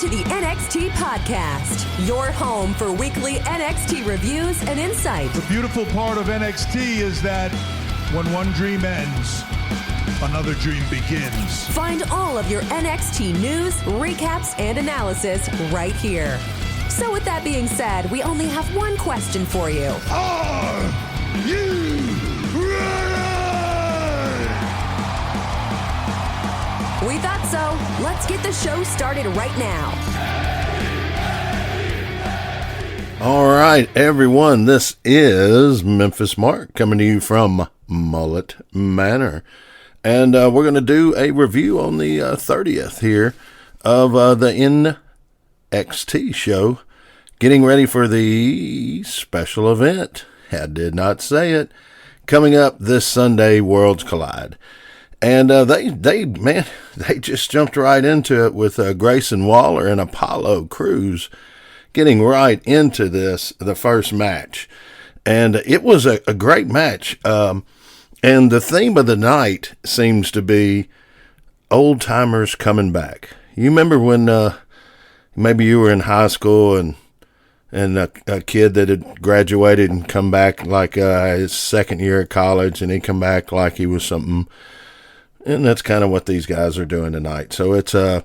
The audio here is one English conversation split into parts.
to the NXT Podcast, your home for weekly NXT reviews and insight. The beautiful part of NXT is that when one dream ends, another dream begins. Find all of your NXT news, recaps, and analysis right here. So with that being said, we only have one question for you. Are you ready? We thought so. Let's get the show started right now. All right, everyone, this is Memphis Mark coming to you from Mullet Manor. And we're going to do a review on the 30th here of the NXT show, getting ready for the special event. I did not say it. Coming up this Sunday, Worlds Collide. And they just jumped right into it with Grayson Waller and Apollo Crews getting right into this, the first match. And it was a great match. And the theme of the night seems to be old-timers coming back. You remember when maybe you were in high school and a kid that had graduated and come back like his second year at college, and he come back like he was something. And that's kind of what these guys are doing tonight. So it's a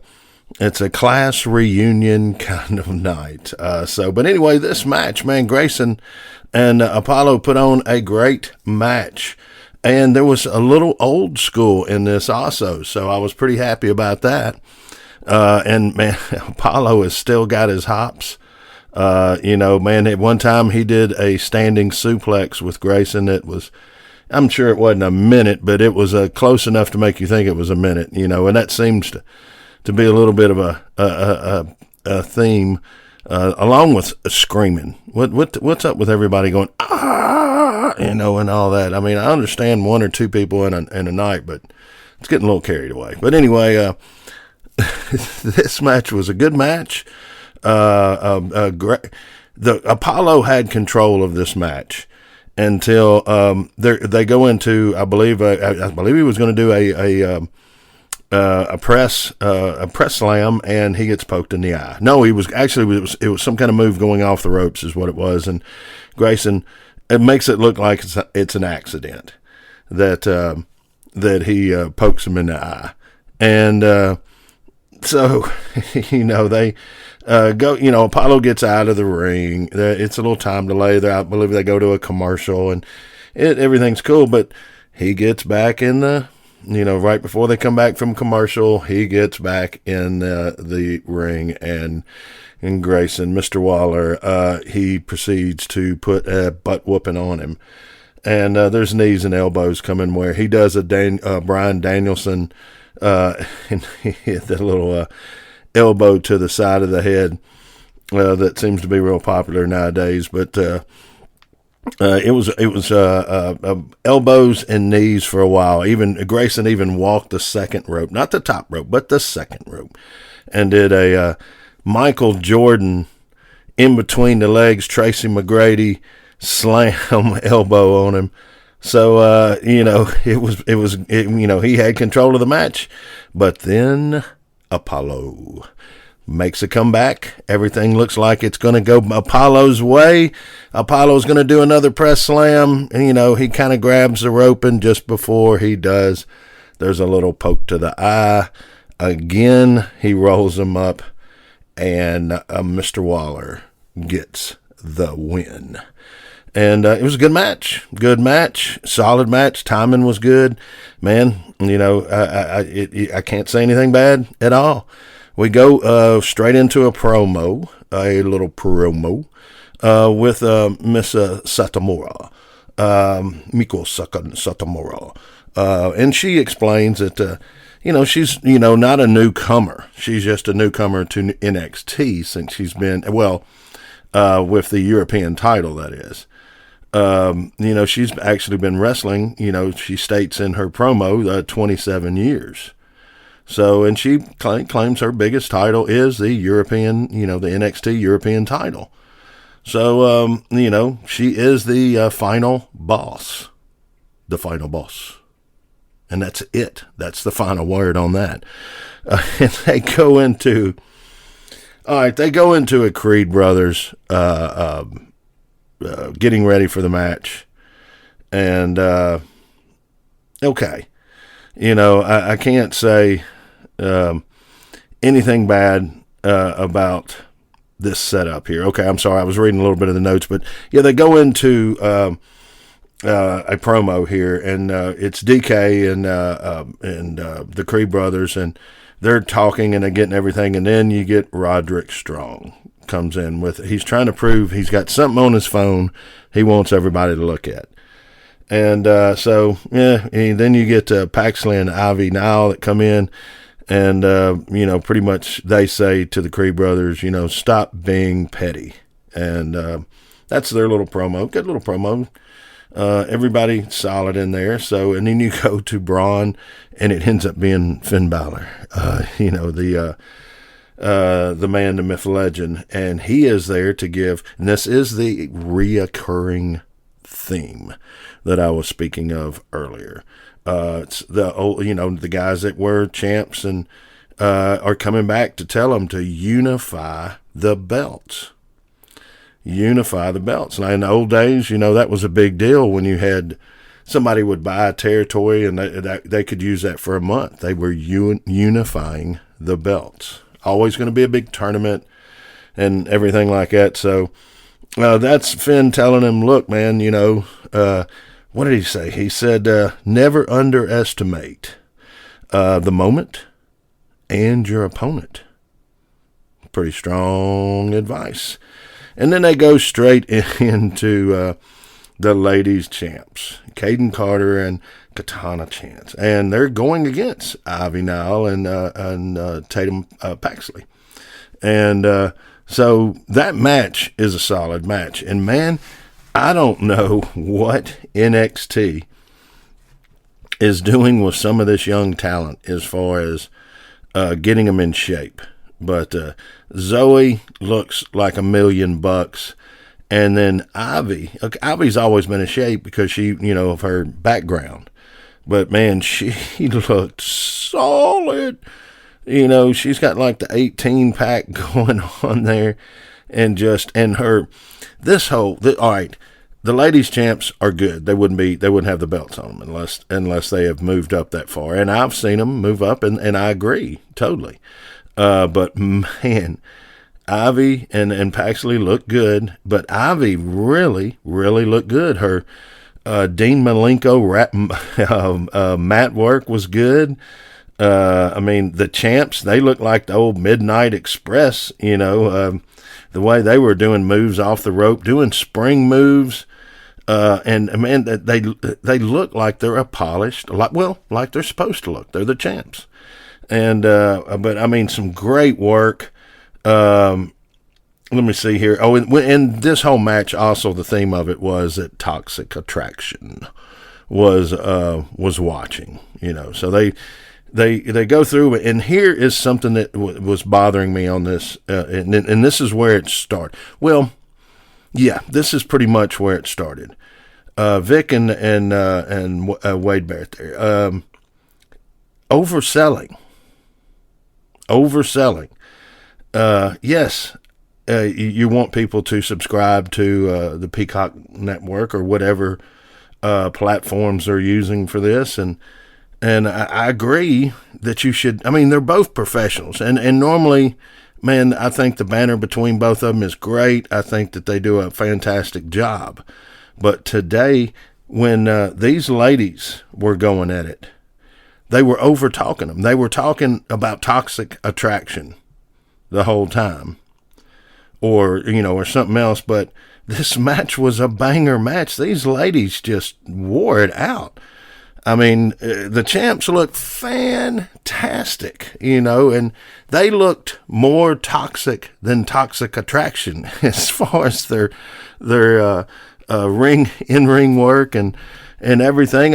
class reunion kind of night. But anyway, this match, man, Grayson and Apollo put on a great match. And there was a little old school in this also. So I was pretty happy about that. And man, Apollo has still got his hops. Man, at one time he did a standing suplex with Grayson that was, I'm sure it wasn't a minute, but it was close enough to make you think it was a minute, and that seems to be a little bit of a theme, along with screaming. What's up with everybody going, ah, and all that? I mean, I understand one or two people in a night, but it's getting a little carried away. But anyway, this match was a good match. The Apollo had control of this match until they go into, I believe he was going to do a press slam, and he gets poked in the eye. No, it was some kind of move going off the ropes is what it was, and Grayson, it makes it look like it's an accident that he pokes him in the eye, and so they go, Apollo gets out of the ring. It's a little time delay there. I believe they go to a commercial, and everything's cool, but he gets back in the, right before they come back from commercial, he gets back in the ring, and Grayson, Mr. Waller, he proceeds to put a butt whooping on him. And there's knees and elbows coming where he does a Bryan Danielson, and he hit that little elbow to the side of the head that seems to be real popular nowadays, but it was elbows and knees for a while. Even Grayson walked the second rope, not the top rope, but the second rope, and did a Michael Jordan in between the legs Tracy McGrady slam elbow on him. So he had control of the match, but then Apollo makes a comeback. Everything looks like it's going to go Apollo's way. Apollo's going to do another press slam. And, he kind of grabs the rope, and just before he does, there's a little poke to the eye. Again, he rolls him up, and Mr. Waller gets the win. And it was a good match, solid match. Timing was good, man. I can't say anything bad at all. We go straight into a little promo with Miss Satomura, Miko Satomura, and she explains that she's not a newcomer. She's just a newcomer to NXT since she's been with the European title, that is. She's actually been wrestling, she states in her promo, 27 years. So, and she claims her biggest title is the European, the NXT European title. So, she is the final boss. The final boss. And that's it. That's the final word on that. And they go into All right, they go into a Creed Brothers getting ready for the match. And, okay. I can't say anything bad about this setup here. Okay, I'm sorry. I was reading a little bit of the notes. But, yeah, they go into a promo here. And it's DK and the Creed Brothers. And they're talking and they're getting everything. And then you get Roderick Strong comes in with, he's trying to prove he's got something on his phone he wants everybody to look at. And then you get Paxley and Ivy Nile that come in and, pretty much they say to the Creed Brothers, stop being petty. And that's their little promo. Good little promo. Everybody solid in there. So, and then you go to Braun and it ends up being Finn Balor, the man, the myth, legend. And he is there to give, and this is the reoccurring theme that I was speaking of earlier. It's the old, the guys that were champs and are coming back to tell them to unify the belts. Unify the belts. Now, in the old days, that was a big deal when you had somebody would buy a territory and they could use that for a month. They were unifying the belts. Always going to be a big tournament and everything like that. So that's Finn telling him, look, man, what did he say? He said, never underestimate the moment and your opponent. Pretty strong advice. And then they go straight into the ladies' champs, Caden Carter and Katana Chance. And they're going against Ivy Nile and Tatum Paxley. And so that match is a solid match. And, man, I don't know what NXT is doing with some of this young talent as far as getting them in shape. But Zoe looks like $1 million. And then Ivy's always been in shape because she, of her background. But, man, she looked solid. She's got like the 18-pack going on there. And all right, the ladies champs are good. They wouldn't have the belts on them unless they have moved up that far. And I've seen them move up, and I agree totally. But man, Ivy and Paxley look good, but Ivy really, really looked good. Her Dean Malenko mat work was good. The champs, they look like the old Midnight Express, the way they were doing moves off the rope, doing spring moves. And man, they look like they're polished, like they're supposed to look. They're the champs. And, but some great work. Let me see here. Oh, and this whole match, also the theme of it was that Toxic Attraction was watching, so they go through, and here is something that was bothering me on this, and this is where it started. Well, yeah, this is pretty much where it started. Vic and Wade Barrett there, overselling. Yes, you want people to subscribe to the Peacock Network or whatever platforms they're using for this, and I agree that you should. They're both professionals, and normally, man, I think the banner between both of them is great. I think that they do a fantastic job. But today, when these ladies were going at it, they were over-talking them. They were talking about Toxic Attraction the whole time, or something else. But this match was a banger match. These ladies just wore it out. The champs looked fantastic, and they looked more toxic than Toxic Attraction as far as their in-ring work and everything.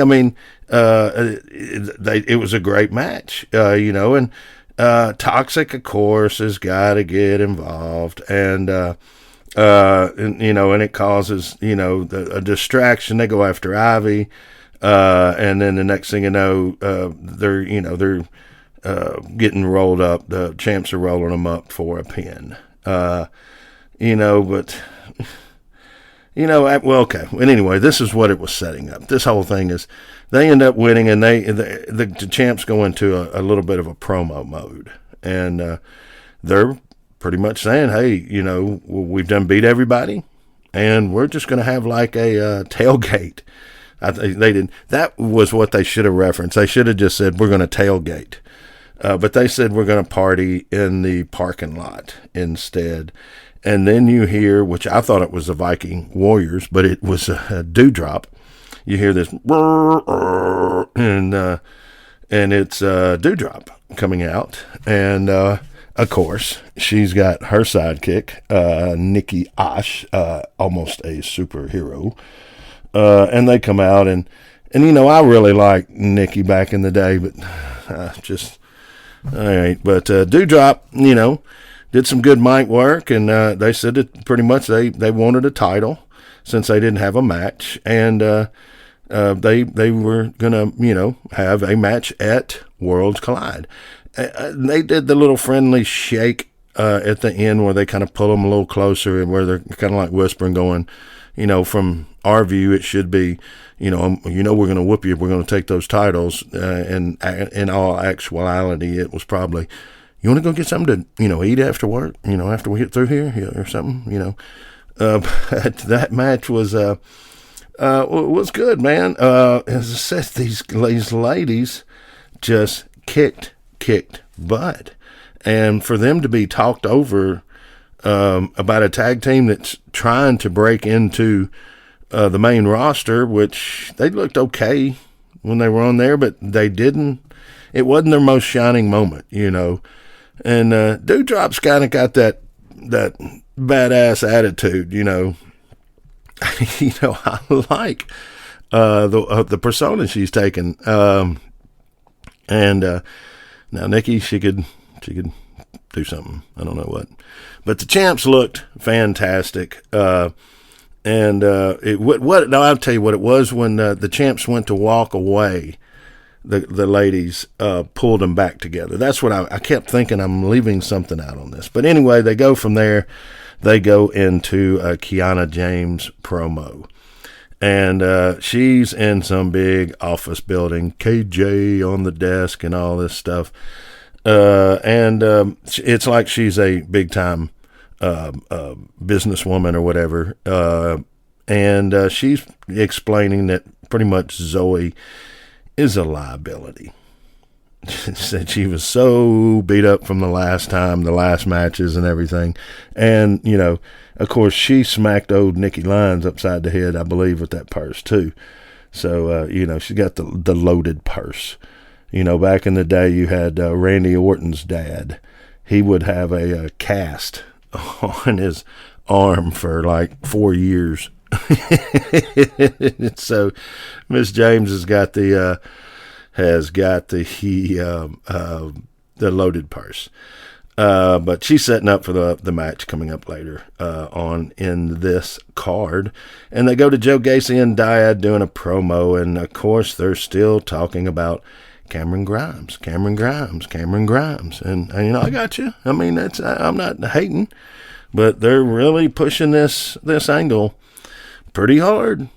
It was a great match, and Toxic, of course, has got to get involved, and it causes, a distraction. They go after Ivy, and then the next thing you know, they're getting rolled up. The champs are rolling them up for a pin. But, well, okay. And anyway, this is what it was setting up. This whole thing is they end up winning, and the champs go into a little bit of a promo mode. And they're pretty much saying, hey, we've done beat everybody, and we're just going to have like a tailgate. They didn't. That was what they should have referenced. They should have just said, we're going to tailgate. But they said, we're going to party in the parking lot instead. And then you hear, which I thought it was the Viking Warriors, but it was a dewdrop. You hear this, and it's Dewdrop coming out. And, of course, she's got her sidekick, Nikki Ash, almost a superhero. And they come out, and I really liked Nikki back in the day, but just, all right. But Dewdrop, did some good mic work, and they said that pretty much they wanted a title since they didn't have a match, and they were going to, have a match at Worlds Collide. They did the little friendly shake at the end where they kind of pull them a little closer and where they're kind of like whispering going, from our view, it should be, we're going to whoop you. We're going to take those titles. And in all actuality, it was probably, you want to go get something to, eat after work, after we get through here or something, But that match was good, man. As I said, these ladies just kicked butt. And for them to be talked over about a tag team that's trying to break into the main roster, which they looked okay when they were on there, but they didn't. It wasn't their most shining moment, And Dewdrop's kind of got that badass attitude, I like the persona she's taken. Now Nikki, she could do something. I don't know what. But the champs looked fantastic. Now I'll tell you what it was when the champs went to walk away. The ladies pulled them back together. That's what I kept thinking. I'm leaving something out on this. But anyway, they go from there. They go into a Kiana James promo. And she's in some big office building, KJ on the desk and all this stuff. It's like she's a big-time businesswoman or whatever. She's explaining that pretty much Zoe is a liability. She said she was so beat up from the last matches and everything. And, of course, she smacked old Nikki Lyons upside the head, I believe, with that purse, too. So, she's got the loaded purse. Back in the day, you had Randy Orton's dad. He would have a cast on his arm for like 4 years. So, Miss James has got the loaded purse. But she's setting up for the match coming up later on in this card. And they go to Joe Gacy and Dyad doing a promo. And, of course, they're still talking about Cameron Grimes. And I got you. I mean, I'm not hating. But they're really pushing this angle pretty hard,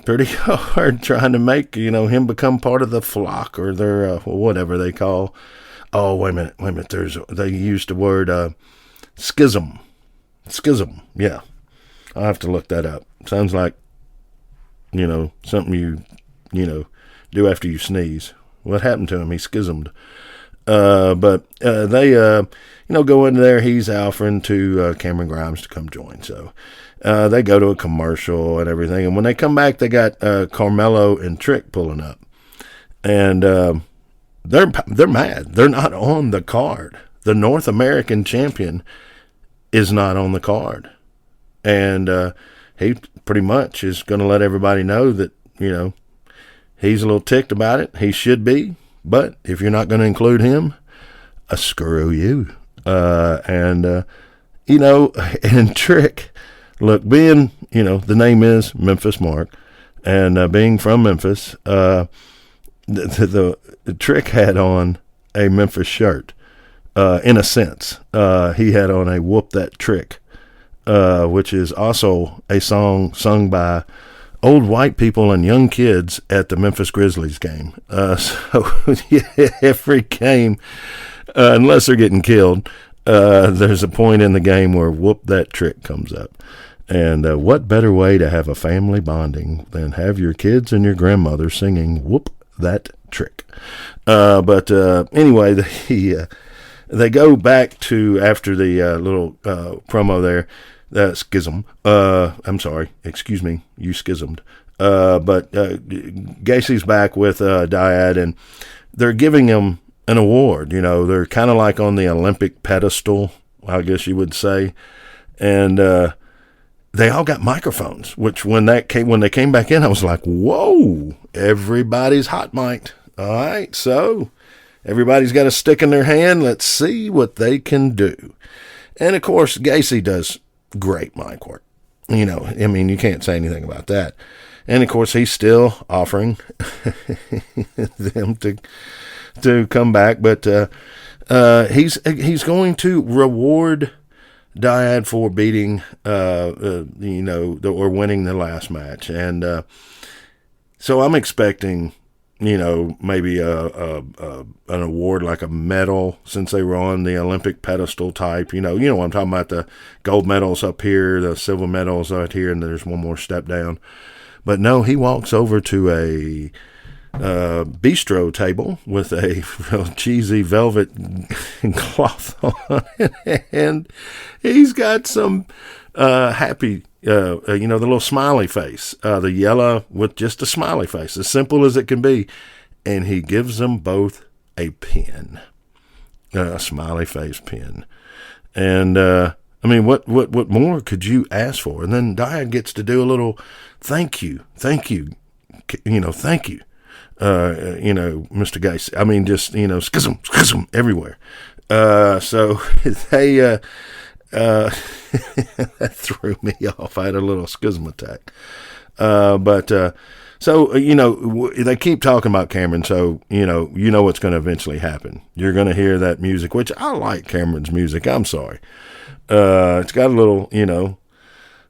trying to make, him become part of the flock or their, whatever they call. Oh, wait a minute. They used the word, schism. Yeah. I'll have to look that up. Sounds like, something you do after you sneeze. What happened to him? He schismed. But they, go in there. He's offering to Cameron Grimes to come join. So they go to a commercial and everything. And when they come back, they got Carmelo and Trick pulling up. And they're mad. They're not on the card. The North American champion is not on the card. And he pretty much is going to let everybody know that, he's a little ticked about it. He should be. But if you're not going to include him, screw you. And Trick, look, being, the name is Memphis Mark, and being from Memphis, the Trick had on a Memphis shirt, in a sense. He had on a Whoop That Trick, which is also a song sung by old white people and young kids at the Memphis Grizzlies game. So yeah, every game, unless they're getting killed, there's a point in the game where Whoop That Trick comes up. And what better way to have a family bonding than have your kids and your grandmother singing Whoop That Trick. But anyway, they go back to, after the little promo there, schism. I'm sorry, excuse me, you schismed. But Gacy's back with Dyad, and they're giving him an award. You know, they're kind of like on the Olympic pedestal, I guess you would say. And they all got microphones, which when they came back in, I was like, whoa, everybody's hot mic'd. All right, so everybody's got a stick in their hand. Let's see what they can do. And, of course, Gacy does great mic work. You know, I mean, you can't say anything about that. And, of course, he's still offering them to come back. But he's going to reward Dyad for beating, or winning the last match. And so I'm expecting, maybe an award like a medal, since they were on the Olympic pedestal type. You know what I'm talking about, the gold medals up here, the silver medals out here, and there's one more step down. But no, he walks over to a bistro table with a real cheesy velvet cloth on it, and he's got some happy, the little smiley face, the yellow with just a smiley face, as simple as it can be, and he gives them both a pin, a smiley face pin. And I mean, what more could you ask for? And then Dyad gets to do a little thank you, thank you. Mr. Gacy. I mean, just, schism everywhere. So they, that threw me off. I had a little schism attack. So they keep talking about Cameron. So, you know what's going to eventually happen. You're going to hear that music, which I like Cameron's music. I'm sorry. It's got a little,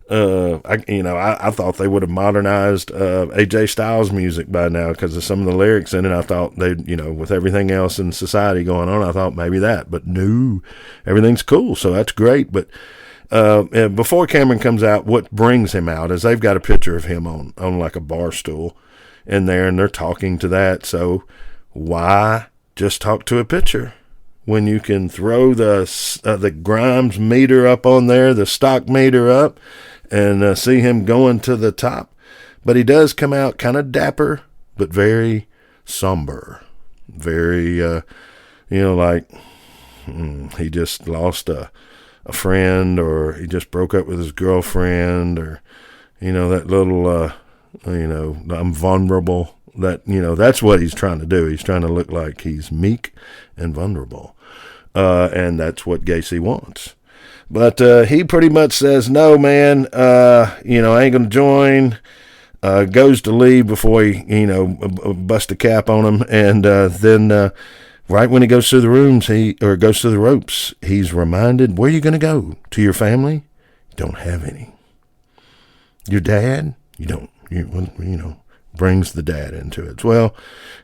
I thought they would have modernized AJ Styles' music by now because of some of the lyrics in it. I thought with everything else in society going on, I thought maybe that. But no, everything's cool, so that's great. But before Cameron comes out, what brings him out is they've got a picture of him on like a bar stool in there, and they're talking to that. So why just talk to a picture when you can throw the Grimes meter up on there, the stock meter up, and see him going to the top? But he does come out kind of dapper, but very somber. Very, like he just lost a friend, or he just broke up with his girlfriend, or, that little, I'm vulnerable. That's what he's trying to do. He's trying to look like he's meek and vulnerable. And that's what Gacy wants. But he pretty much says, no, man, I ain't going to join. Goes to leave before he, bust a cap on him. And then right when he goes through the rooms, goes through the ropes, he's reminded, where are you going to go? To your family? You don't have any. Your dad? You don't, brings the dad into it. Well,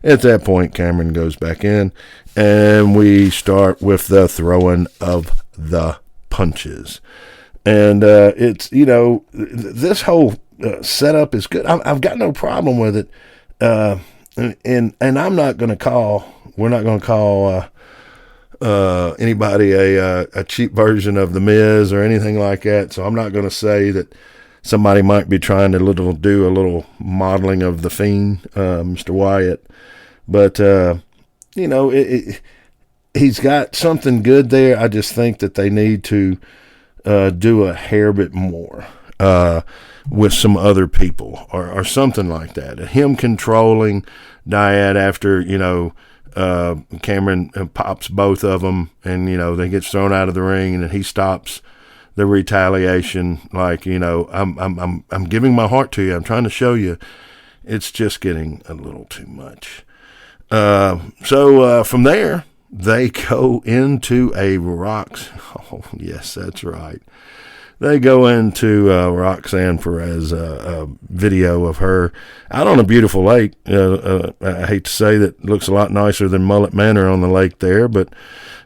at that point, Cameron goes back in, and we start with the throwing of the punches. And it's, this whole setup is good. I've got no problem with it. And I'm not going to call, we're not going to call anybody a cheap version of The Miz or anything like that. So I'm not going to say that somebody might be trying to do a little modeling of The Fiend, Mr. Wyatt. But, he's got something good there. I just think that they need to do a hair bit more with some other people or something like that. Him controlling Dyad after, Cameron pops both of them, and, they get thrown out of the ring, and then he stops the retaliation. Like, I'm giving my heart to you. I'm trying to show you. It's just getting a little too much. So from there, they go into a Rox. Oh, yes, that's right. They go into Roxanne Perez, a video of her out on a beautiful lake. I hate to say that it looks a lot nicer than Mullet Manor on the lake there, but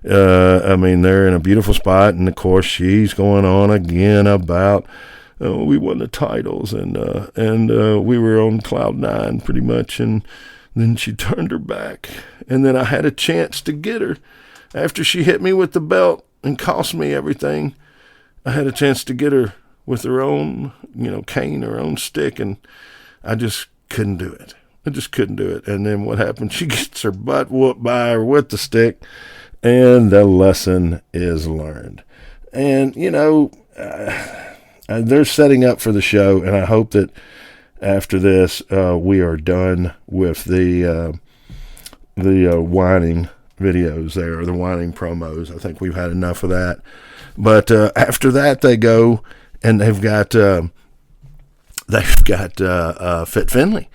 I mean, they're in a beautiful spot, and of course she's going on again about we won the titles, and we were on cloud nine pretty much, and then she turned her back, and then I had a chance to get her after she hit me with the belt and cost me everything. I had a chance to get her with her own, cane, her own stick, and I just couldn't do it. I just couldn't do it. And then what happened? She gets her butt whooped by her with the stick, and the lesson is learned. And, they're setting up for the show, and I hope that after this we are done with the whining videos there, or the whining promos. I think we've had enough of that. But after that, they go and they've got Fit Finley,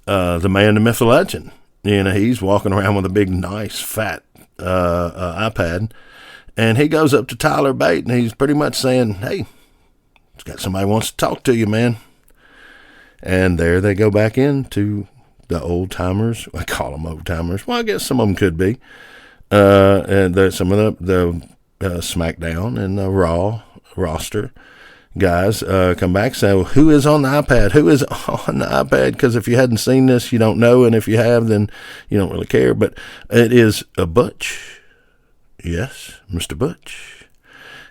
the man, the myth, the legend. He's walking around with a big, nice, fat iPad, and he goes up to Tyler Bate, and he's pretty much saying, "Hey, it's got somebody wants to talk to you, man." And there they go back into the old timers. I call them old timers. Well, I guess some of them could be. And some of the SmackDown and the Raw roster guys come back and say, well, who is on the iPad? Who is on the iPad? Because if you hadn't seen this, you don't know. And if you have, then you don't really care. But it is a Butch. Yes, Mr. Butch.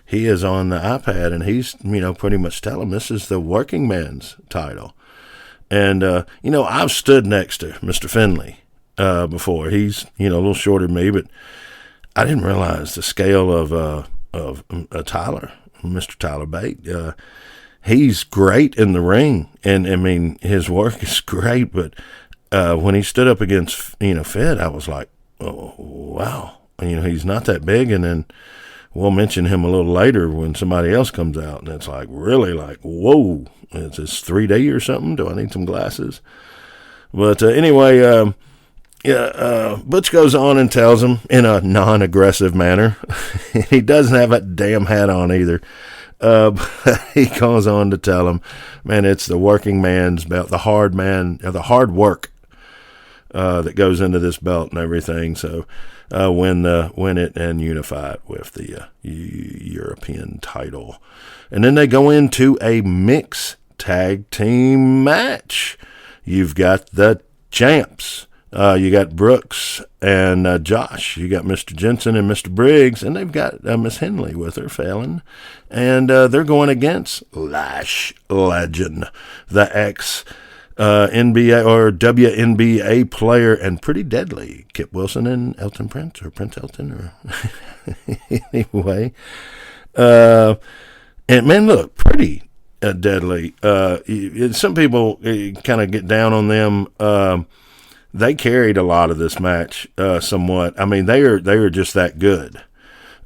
He is on the iPad, and he's, pretty much telling this is the working man's title. And, I've stood next to Mr. Finley before. He's, a little shorter than me, but I didn't realize the scale of Tyler, Mr. Tyler Bate. He's great in the ring, and I mean his work is great. But when he stood up against Fed, I was like, oh wow, he's not that big. And then we'll mention him a little later when somebody else comes out, and it's like really like whoa, is this 3D or something? Do I need some glasses? But anyway. Butch goes on and tells him in a non-aggressive manner. He doesn't have a damn hat on either. But he goes on to tell him, man, it's the working man's belt, the hard work that goes into this belt and everything. So win it and unify it with the European title. And then they go into a mixed tag team match. You've got the champs. You got Brooks and Josh. You got Mr. Jensen and Mr. Briggs, and they've got Miss Henley with her, Fallon. And they're going against Lash Legend, the ex-NBA or WNBA player, and pretty deadly, Kip Wilson and Elton Prince, or Prince Elton, or anyway. And man, look, pretty deadly. Some people kind of get down on them. They carried a lot of this match, somewhat. I mean, they are just that good.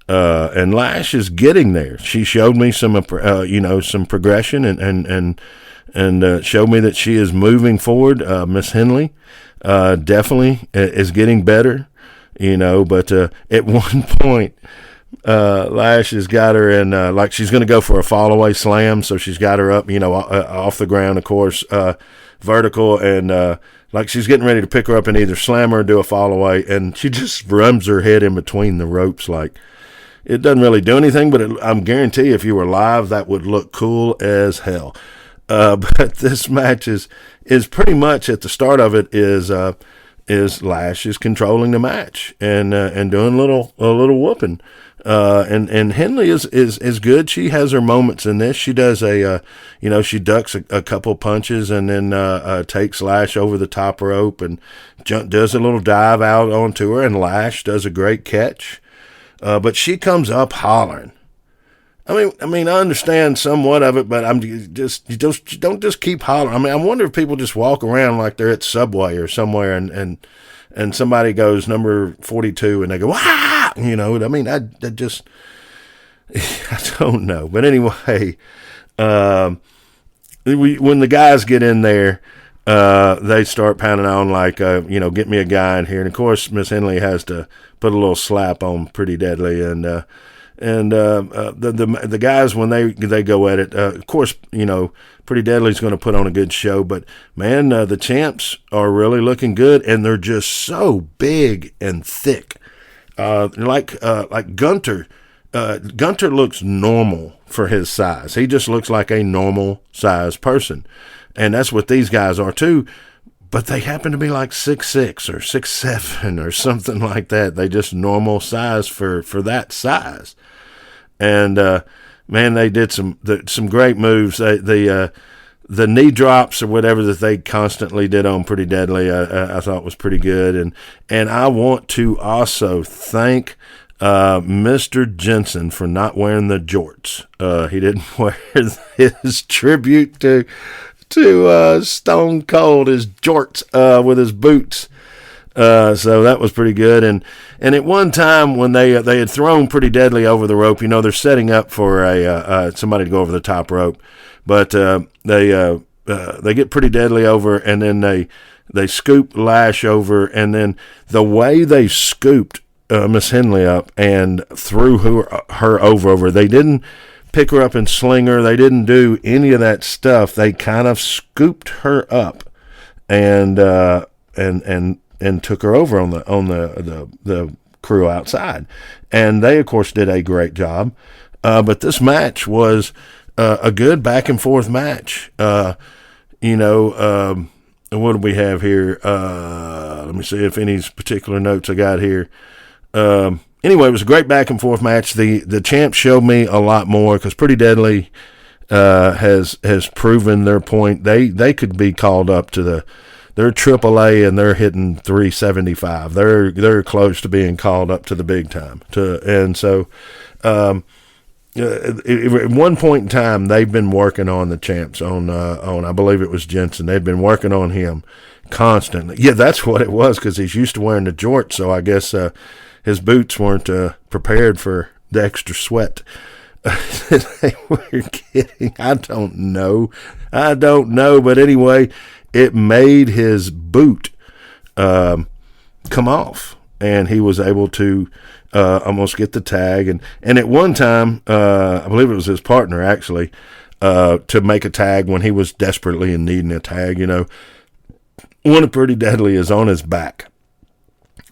And Lash is getting there. She showed me some progression and showed me that she is moving forward. Miss Henley, definitely is getting better, but at one point, Lash has got her in, like she's going to go for a fall away slam. So she's got her up, off the ground, of course, vertical, and, like she's getting ready to pick her up and either slam her or do a fall away, and she just rums her head in between the ropes. Like it doesn't really do anything, but I'm guarantee if you were live, that would look cool as hell. But this match is pretty much at the start of it is Lash is controlling the match and doing a little whooping. And Henley is good. She has her moments in this. She does she ducks a couple punches and then takes Lash over the top rope and does a little dive out onto her, and Lash does a great catch. But she comes up hollering. I mean, I understand somewhat of it, but you don't just keep hollering. I mean, I wonder if people just walk around like they're at Subway or somewhere and somebody goes number 42 and they go, "Wah!" I mean, I don't know. But anyway, when the guys get in there, they start pounding on like, get me a guy in here. And of course, Miss Henley has to put a little slap on Pretty Deadly, and the guys, when they go at it, of course, Pretty Deadly's going to put on a good show, but man, the champs are really looking good, and they're just so big and thick. Like Gunter. Gunter looks normal for his size. He just looks like a normal size person. And that's what these guys are too. But they happen to be like 6'6" or 6'7" or something like that. They just normal size for that size. And, man, they did some great moves. The knee drops or whatever that they constantly did on Pretty Deadly, I thought was pretty good. And I want to also thank Mr. Jensen for not wearing the jorts. He didn't wear his tribute to Stone Cold, his jorts with his boots. So that was pretty good. And at one time when they had thrown Pretty Deadly over the rope, they're setting up for somebody to go over the top rope, but they get Pretty Deadly over, and then they scoop Lash over, and then the way they scooped Miss Henley up and threw her over. They didn't pick her up and sling her. They didn't do any of that stuff. They kind of scooped her up and took her over on the crew outside. And they, of course, did a great job. But this match was a good back and forth match. What do we have here? Let me see if any particular notes I got here. Anyway, it was a great back and forth match. The champs showed me a lot more because Pretty Deadly has proven their point. They could be called up to they're AAA and they're hitting 375. They're close to being called up to the big time. At one point in time, they've been working on the champs on I believe it was Jensen. They've been working on him constantly. Yeah, that's what it was, because he's used to wearing the jorts, so I guess his boots weren't prepared for the extra sweat. They were getting, I don't know, but anyway, it made his boot come off, and he was able to almost get the tag. And at one time, I believe it was his partner, actually, to make a tag when he was desperately in needing a tag. One of Pretty Deadly is on his back,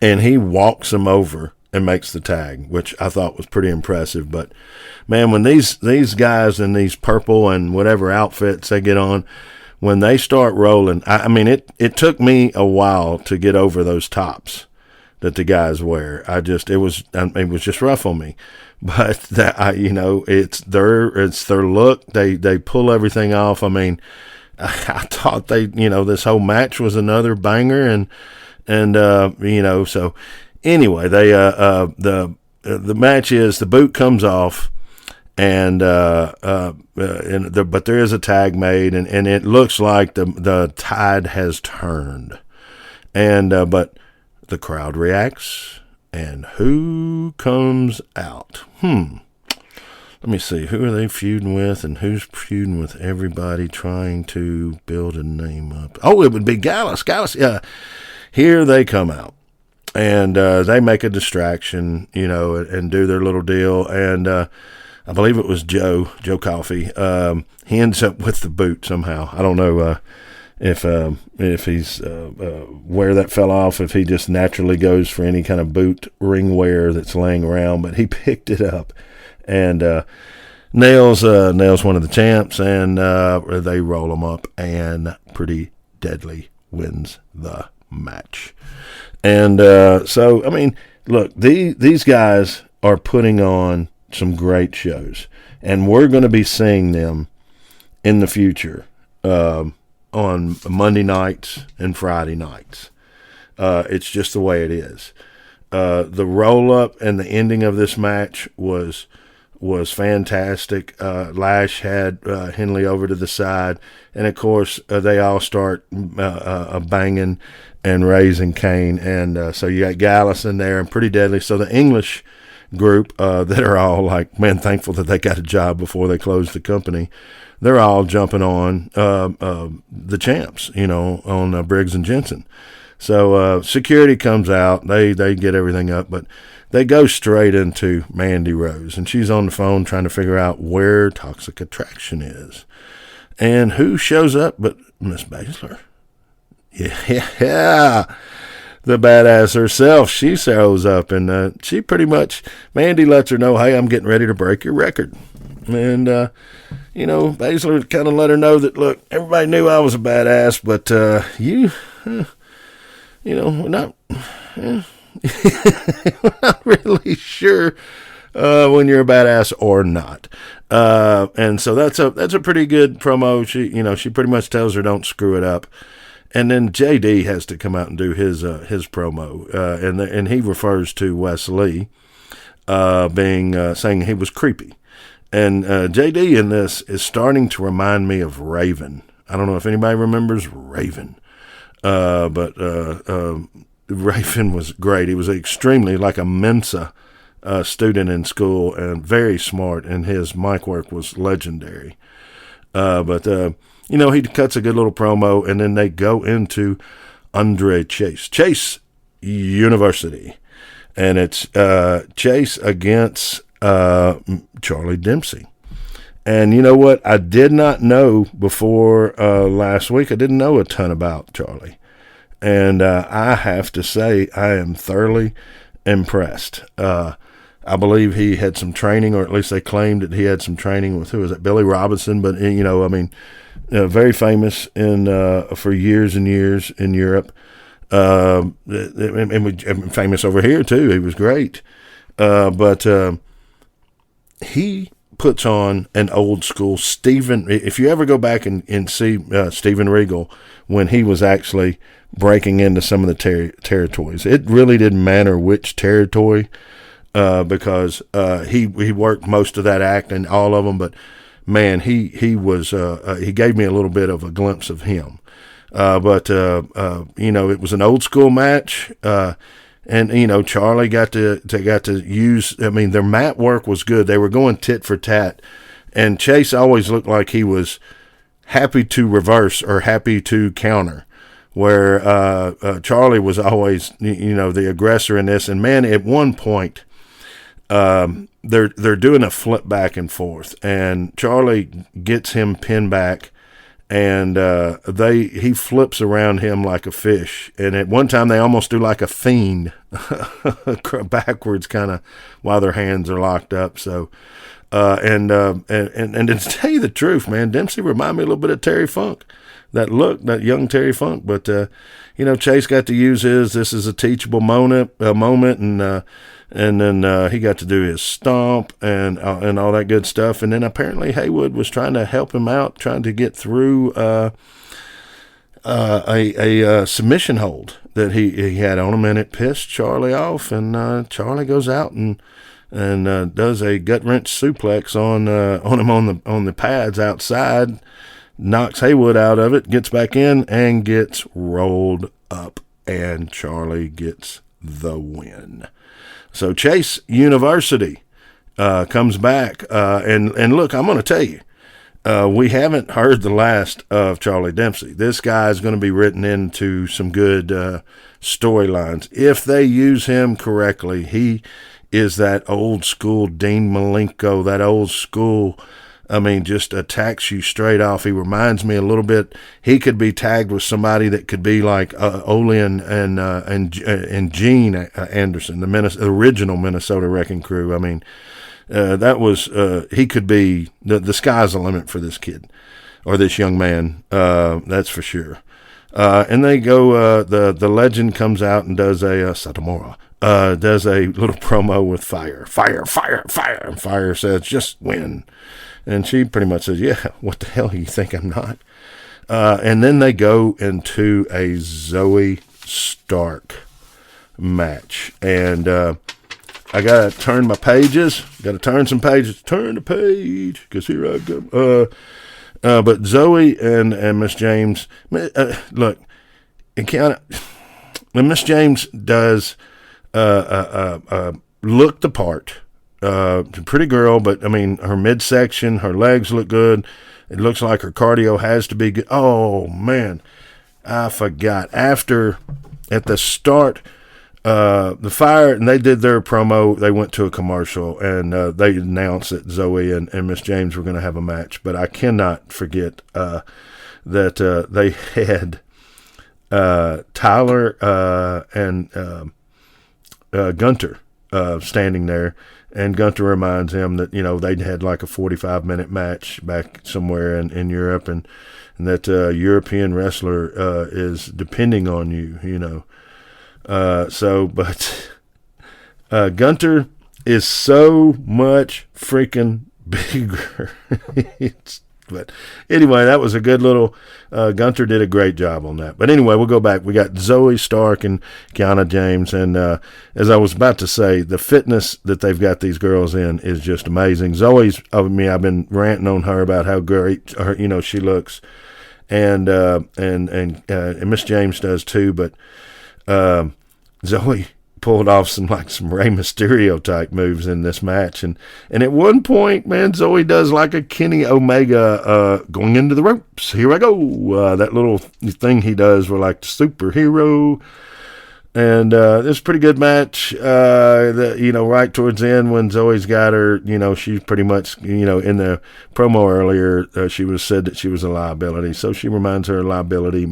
and he walks him over and makes the tag, which I thought was pretty impressive. But, man, when these guys in these purple and whatever outfits they get on, when they start rolling, I mean, it took me a while to get over those tops that the guys wear. It was just rough on me. But it's their look. They pull everything off. I mean, I thought this whole match was another banger, and so anyway, the match is, the boot comes off, but there is a tag made, and it looks like the tide has turned, but the crowd reacts, and who comes out? Let me see. Who are they feuding with, and who's feuding with everybody trying to build a name up? Oh, it would be Gallus. Yeah. Here they come out, and they make a distraction, and do their little deal. And I believe it was Joe Coffey. He ends up with the boot somehow. I don't know if he's where that fell off, if he just naturally goes for any kind of boot ring wear that's laying around, but he picked it up. And nails one of the champs, and they roll him up, and Pretty Deadly wins the match. And so, I mean, look, these guys are putting on some great shows, and we're going to be seeing them in the future on Monday nights and Friday nights. It's just the way it is. The roll-up and the ending of this match was fantastic. Lash had Henley over to the side, and of course they all start banging and raising Kane, and so you got Gallus in there and Pretty Deadly. So the English group that are all like, man, thankful that they got a job before they closed the company. They're all jumping on the champs, on Briggs and Jensen. So security comes out. They get everything up, but they go straight into Mandy Rose, and she's on the phone trying to figure out where Toxic Attraction is. And who shows up but Miss Baszler? Yeah, the badass herself. She shows up, and she pretty much, Mandy lets her know, hey, I'm getting ready to break your record. And, Baszler kind of let her know that, look, everybody knew I was a badass, but we're not, we're not really sure when you're a badass or not. And so that's a pretty good promo. She pretty much tells her don't screw it up. And then JD has to come out and do his promo, and he refers to Wesley saying he was creepy. And JD in this is starting to remind me of Raven. I don't know if anybody remembers Raven, but Raven was great. He was extremely like a Mensa student in school and very smart, and his mic work was legendary. But he cuts a good little promo, and then they go into Andre Chase University, and it's Chase against Charlie Dempsey. And you know what? I did not know before last week. I didn't know a ton about Charlie. And I have to say, I am thoroughly impressed. I believe he had some training, or at least they claimed that he had some training with, who was it, Billy Robinson? But, very famous for years and years in Europe. And famous over here, too. He was great. But he puts on an old school Steven. If you ever go back and see Steven Regal when he was actually breaking into some of the territories, it really didn't matter which territory, because he worked most of that act and all of them. But man, he was he gave me a little bit of a glimpse of him. But it was an old school match. And Charlie got to use. I mean, their mat work was good. They were going tit for tat, and Chase always looked like he was happy to reverse or happy to counter, where Charlie was always the aggressor in this. And man, at one point, they're doing a flip back and forth, and Charlie gets him pinned back. And he flips around him like a fish. And at one time they almost do like a fiend backwards, kind of while their hands are locked up. So, and to tell you the truth, man, Dempsey reminded me a little bit of Terry Funk. That young Terry Funk. But Chase got to use his. This is a teachable moment, and then he got to do his stomp and all that good stuff. And then apparently Haywood was trying to help him out, trying to get through a submission hold that he had on him, and it pissed Charlie off. And Charlie goes out and does a gut wrench suplex on him on the pads outside, knocks Haywood out of it, gets back in, and gets rolled up, and Charlie gets the win. So Chase University comes back, and look, I'm going to tell you, we haven't heard the last of Charlie Dempsey. This guy is going to be written into some good storylines. If they use him correctly, he is that old school Dean Malenko, that old school, just attacks you straight off. He reminds me a little bit. He could be tagged with somebody that could be like Ole and Gene Anderson, the original Minnesota Wrecking Crew. That was he could be. The sky's the limit for this kid or this young man. That's for sure. And they go. The legend comes out and does a Satomura. Does a little promo with Fire. And Fire says, "Just win." And she pretty much says, yeah, what the hell you think I'm not? And then they go into a Zoe Stark match. And I got to turn my pages. Got to turn some pages. Turn the page, because here I go. But Zoe and Miss James, look, when Miss James does a looked the part. Pretty girl, but I mean, her midsection, her legs look good. It looks like her cardio has to be good. Oh man, I forgot. At the start, the Fire, and they did their promo. They went to a commercial, and they announced that Zoe and Miss James were going to have a match. But I cannot forget that they had Tyler and Gunter standing there, and Gunter reminds him that they'd had like a 45-minute match back somewhere in Europe, and that European wrestler is depending on you. But Gunter is so much freaking bigger. But anyway, that was a good little. Gunter did a great job on that. But anyway, we'll go back. We got Zoe Stark and Kiana James, and as I was about to say, the fitness that they've got these girls in is just amazing. Zoe's, I've been ranting on her about how great she looks, and Miss James does too. But Zoe pulled off some Rey Mysterio type moves in this match, and at one point, man, Zoe does like a Kenny Omega going into the ropes. Here I go, that little thing he does for like the superhero, and it's a pretty good match. Right towards the end when Zoe's got her, she's pretty much, in the promo earlier, she was said that she was a liability, so she reminds her of liability,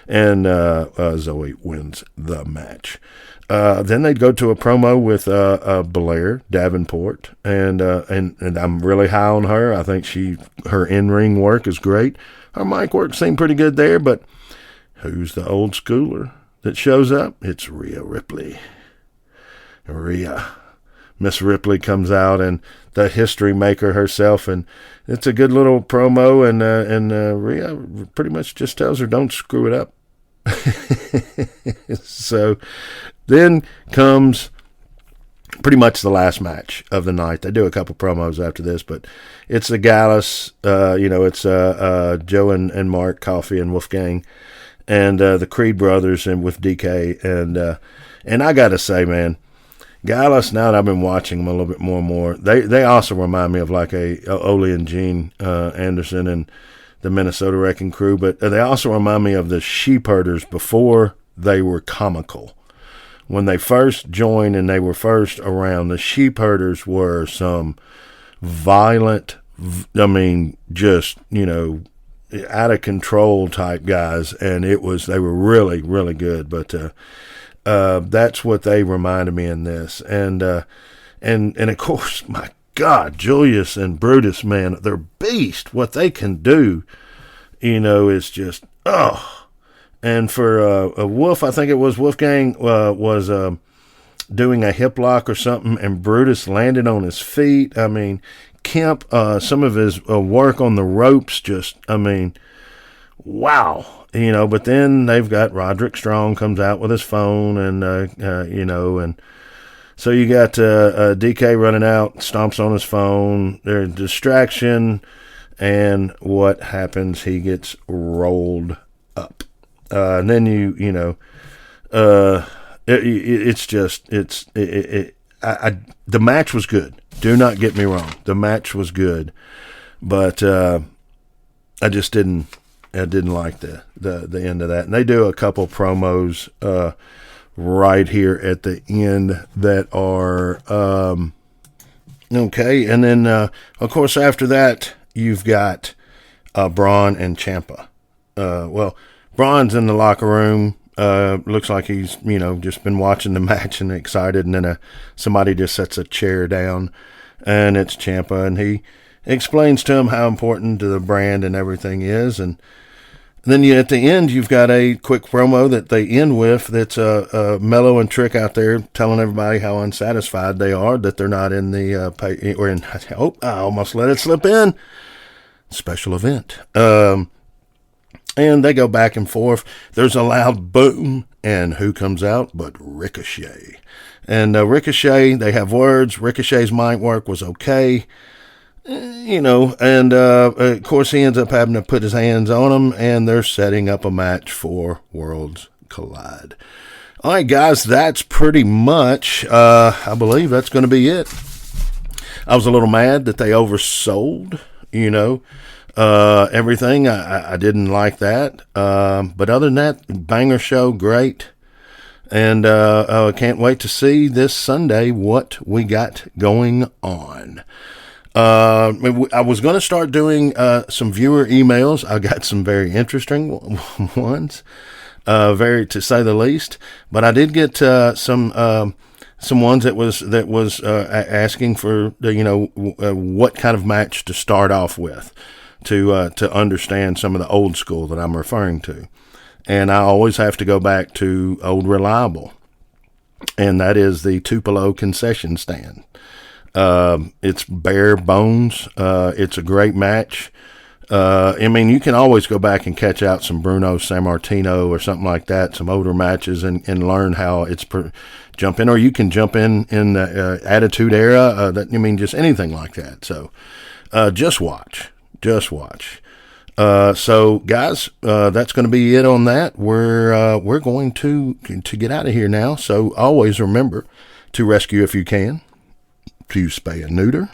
and Zoe wins the match. Then they'd go to a promo with Blair Davenport, and I'm really high on her. I think her in-ring work is great. Her mic work seemed pretty good there, but who's the old schooler that shows up? It's Rhea Ripley. Miss Ripley comes out, and the history maker herself, and it's a good little promo, and Rhea pretty much just tells her, don't screw it up. So then comes pretty much the last match of the night. They do a couple promos after this, but it's the Gallus, it's Joe and Mark, Coffee and Wolfgang, and the Creed brothers, and with DK, and I gotta say, man, Gallus, now that I've been watching them a little bit more and more, they also remind me of like a Ole and Gene Anderson and the Minnesota Wrecking Crew, but they also remind me of the Sheep Herders before they were comical. When they first joined and they were first around, the Sheep Herders were some violent, just, out of control type guys, and they were really, really good, but that's what they reminded me in this, and of course, my God, Julius and Brutus, man, they're beast. What they can do, is just, And for a Wolf, I think it was Wolfgang, was doing a hip lock or something, and Brutus landed on his feet. I mean, Kemp, some of his work on the ropes, just, wow. But then they've got Roderick Strong comes out with his phone, and, and so you got DK running out, stomps on his phone. There's distraction, and what happens? He gets rolled up, and then the match was good. Do not get me wrong, the match was good, but I just didn't like the end of that. And they do a couple promos right here at the end that are okay, and then of course after that you've got Braun and Ciampa. Braun's in the locker room, looks like he's just been watching the match and excited, and then somebody just sets a chair down, and it's Ciampa, and he explains to him how important to the brand and everything is, and then at the end, you've got a quick promo that they end with that's Mello and Trick out there telling everybody how unsatisfied they are that they're not in the I almost let it slip in. Special event. And they go back and forth. There's a loud boom, and who comes out but Ricochet. And Ricochet, they have words. Ricochet's mic work was okay. And of course he ends up having to put his hands on them, and they're setting up a match for Worlds Collide. All right, guys, that's pretty much, I believe that's going to be it. I was a little mad that they oversold, everything. I didn't like that. But other than that, banger show, great. And I can't wait to see this Sunday what we got going on. I was going to start doing some viewer emails. I got some very interesting ones. Very, to say the least, but I did get some ones that was asking for what kind of match to start off with, to understand some of the old school that I'm referring to, and I always have to go back to Old Reliable, and that is the Tupelo concession stand. It's bare bones. It's a great match. You can always go back and catch out some Bruno Sammartino or something like that, some older matches, and learn how it's jump in, or you can jump in the Attitude Era, just anything like that. So, just watch. So guys, that's going to be it on that. We're going to get out of here now. So always remember to rescue if you can, to spay and neuter.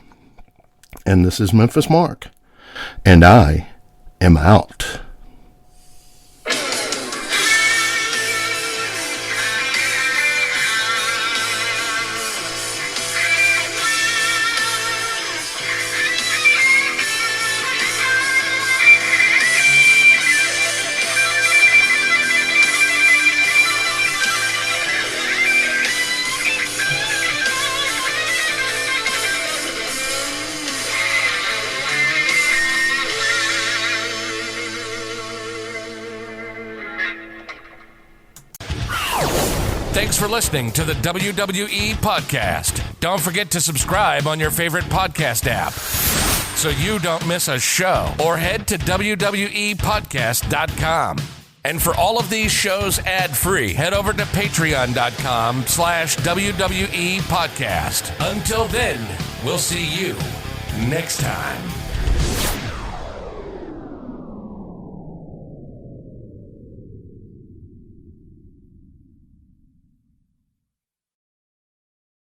And this is Memphis Mark. And I am out. Thanks for listening to the WWE Podcast. Don't forget to subscribe on your favorite podcast app so you don't miss a show, or head to WWEpodcast.com. And for all of these shows ad-free, head over to patreon.com/WWE Podcast. Until then, we'll see you next time.